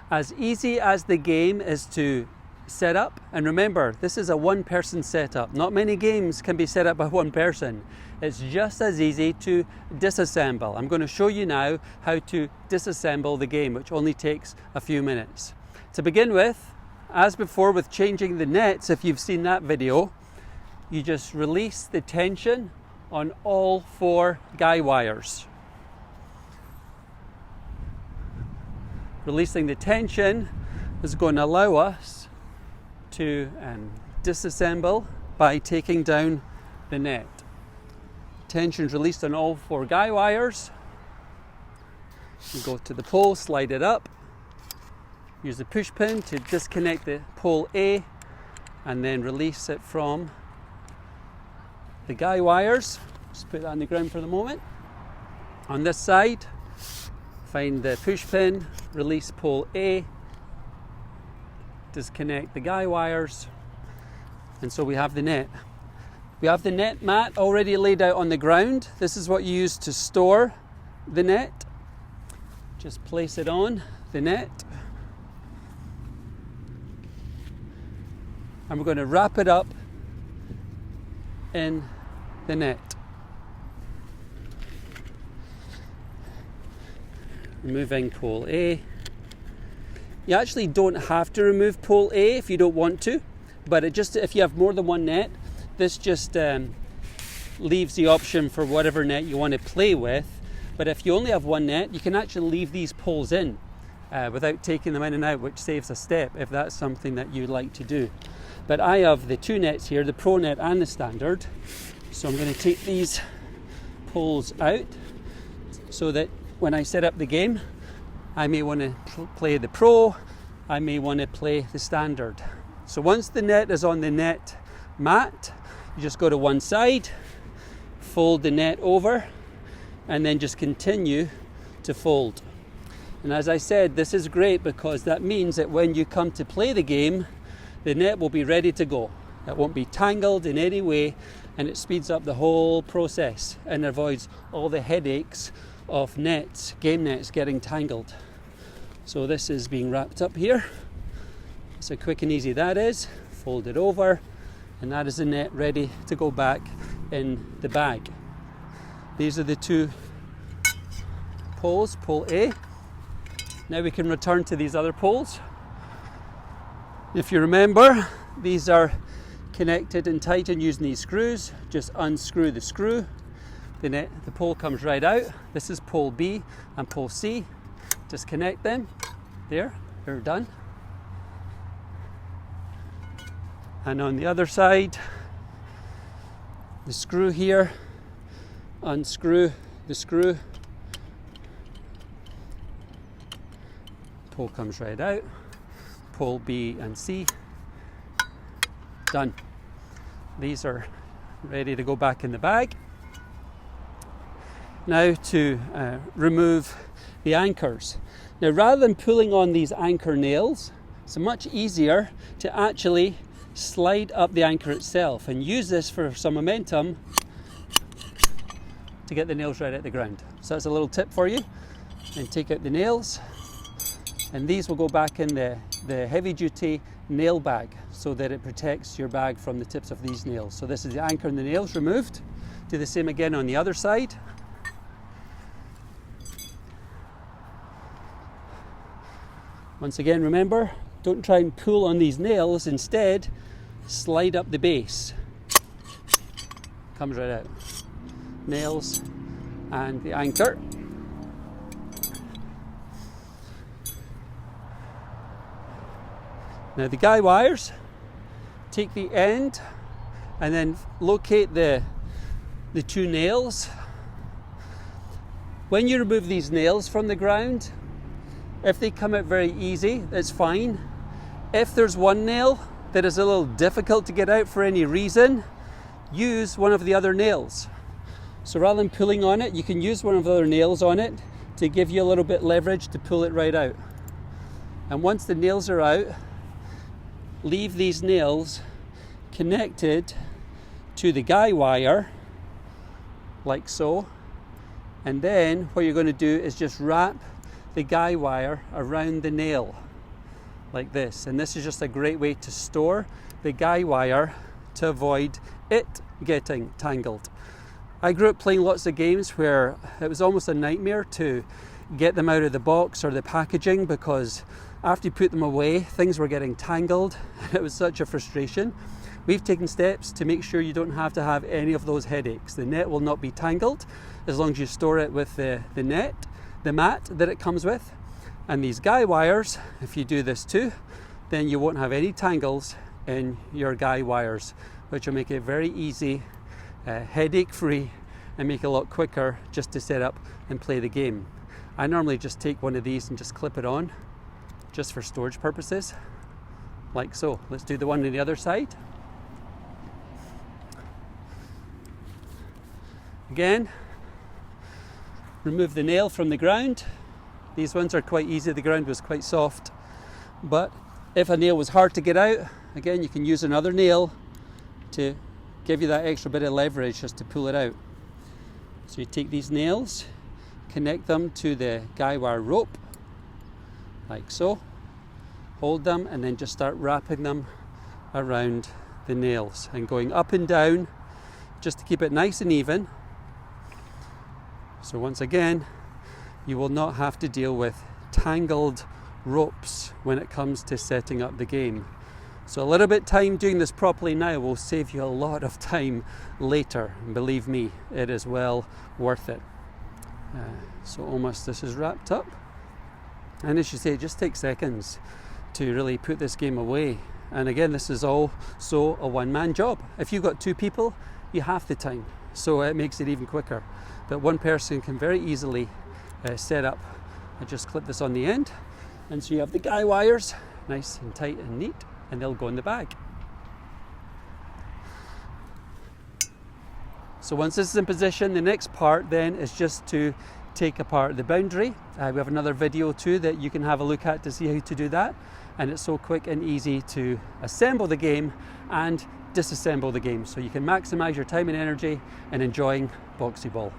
As easy as the game is to set up, and remember, this is a one-person setup. Not many games can be set up by one person. It's just as easy to disassemble. I'm going to show you now how to disassemble the game, which only takes a few minutes. To begin with, as before with changing the nets, if you've seen that video, you just release the tension on all 4 guy wires. Releasing the tension is going to allow us to disassemble by taking down the net. Tension's released on all 4 guy wires. You go to the pole, slide it up, use the push pin to disconnect the pole A, and then release it from the guy wires. Just put that on the ground for the moment. On this side, find the push pin, release pole A, disconnect the guy wires, and so we have the net. We have the net mat already laid out on the ground. This is what you use to store the net. Just place it on the net. And we're going to wrap it up in the net. Removing pole A. You actually don't have to remove pole A if you don't want to, but if you have more than one net, this just leaves the option for whatever net you want to play with. But if you only have one net, you can actually leave these poles in without taking them in and out, which saves a step if that's something that you like to do. But I have the 2 nets here, the Pro net and the Standard. So I'm going to take these poles out so that when I set up the game, I may want to play the Pro, I may want to play the Standard. So once the net is on the net mat, you just go to one side, fold the net over, and then just continue to fold. And as I said, this is great because that means that when you come to play the game, the net will be ready to go. It won't be tangled in any way, and it speeds up the whole process and avoids all the headaches of nets, game nets getting tangled. So this is being wrapped up here. So quick and easy that is. Fold it over, and that is the net ready to go back in the bag. These are the 2 poles, pole A. Now we can return to these other poles. If you remember, these are connected and tightened using these screws. Just unscrew the screw. The pole comes right out. This is pole B and pole C. Disconnect them. There, they're done. And on the other side, the screw here, unscrew the screw. Pole comes right out. Pole B and C. Done. These are ready to go back in the bag. Now to remove the anchors. Now rather than pulling on these anchor nails, it's much easier to actually slide up the anchor itself and use this for some momentum to get the nails right at the ground. So that's a little tip for you. And take out the nails, and these will go back in the heavy duty nail bag so that it protects your bag from the tips of these nails. So this is the anchor and the nails removed. Do the same again on the other side. Once again, remember, don't try and pull on these nails. Instead, slide up the base. Comes right out. Nails and the anchor. Now the guy wires, take the end and then locate the 2 nails. When you remove these nails from the ground, if they come out very easy, that's fine. If there's one nail that is a little difficult to get out for any reason, use one of the other nails. So rather than pulling on it, you can use one of the other nails on it to give you a little bit leverage to pull it right out. And once the nails are out, leave these nails connected to the guy wire, like so. And then what you're going to do is just wrap the guy wire around the nail. like this. And this is just a great way to store the guy wire to avoid it getting tangled. I grew up playing lots of games where it was almost a nightmare to get them out of the box or the packaging, because after you put them away, things were getting tangled and it was such a frustration. We've taken steps to make sure you don't have to have any of those headaches. The net will not be tangled as long as you store it with the mat that it comes with. And these guy wires, if you do this too, then you won't have any tangles in your guy wires, which will make it very easy, headache free, and make it a lot quicker just to set up and play the game. I normally just take one of these and just clip it on just for storage purposes, like so. Let's do the one on the other side. Again, remove the nail from the ground. These ones are quite easy, the ground was quite soft. But if a nail was hard to get out, again, you can use another nail to give you that extra bit of leverage just to pull it out. So you take these nails, connect them to the guy wire rope, like so. Hold them and then just start wrapping them around the nails and going up and down just to keep it nice and even. So once again, you will not have to deal with tangled ropes when it comes to setting up the game. So a little bit time doing this properly now will save you a lot of time later. And believe me, it is well worth it. So almost this is wrapped up. And as you say, it just takes seconds to really put this game away. And again, this is also a one-man job. If you've got two people, you have the time. So it makes it even quicker. But one person can very easily set up. I just clip this on the end. And so you have the guy wires, nice and tight and neat, and they'll go in the bag. So once this is in position, the next part then is just to take apart the boundary. We have another video too that you can have a look at to see how to do that. And it's so quick and easy to assemble the game and disassemble the game. So you can maximize your time and energy in enjoying BoxxyBall.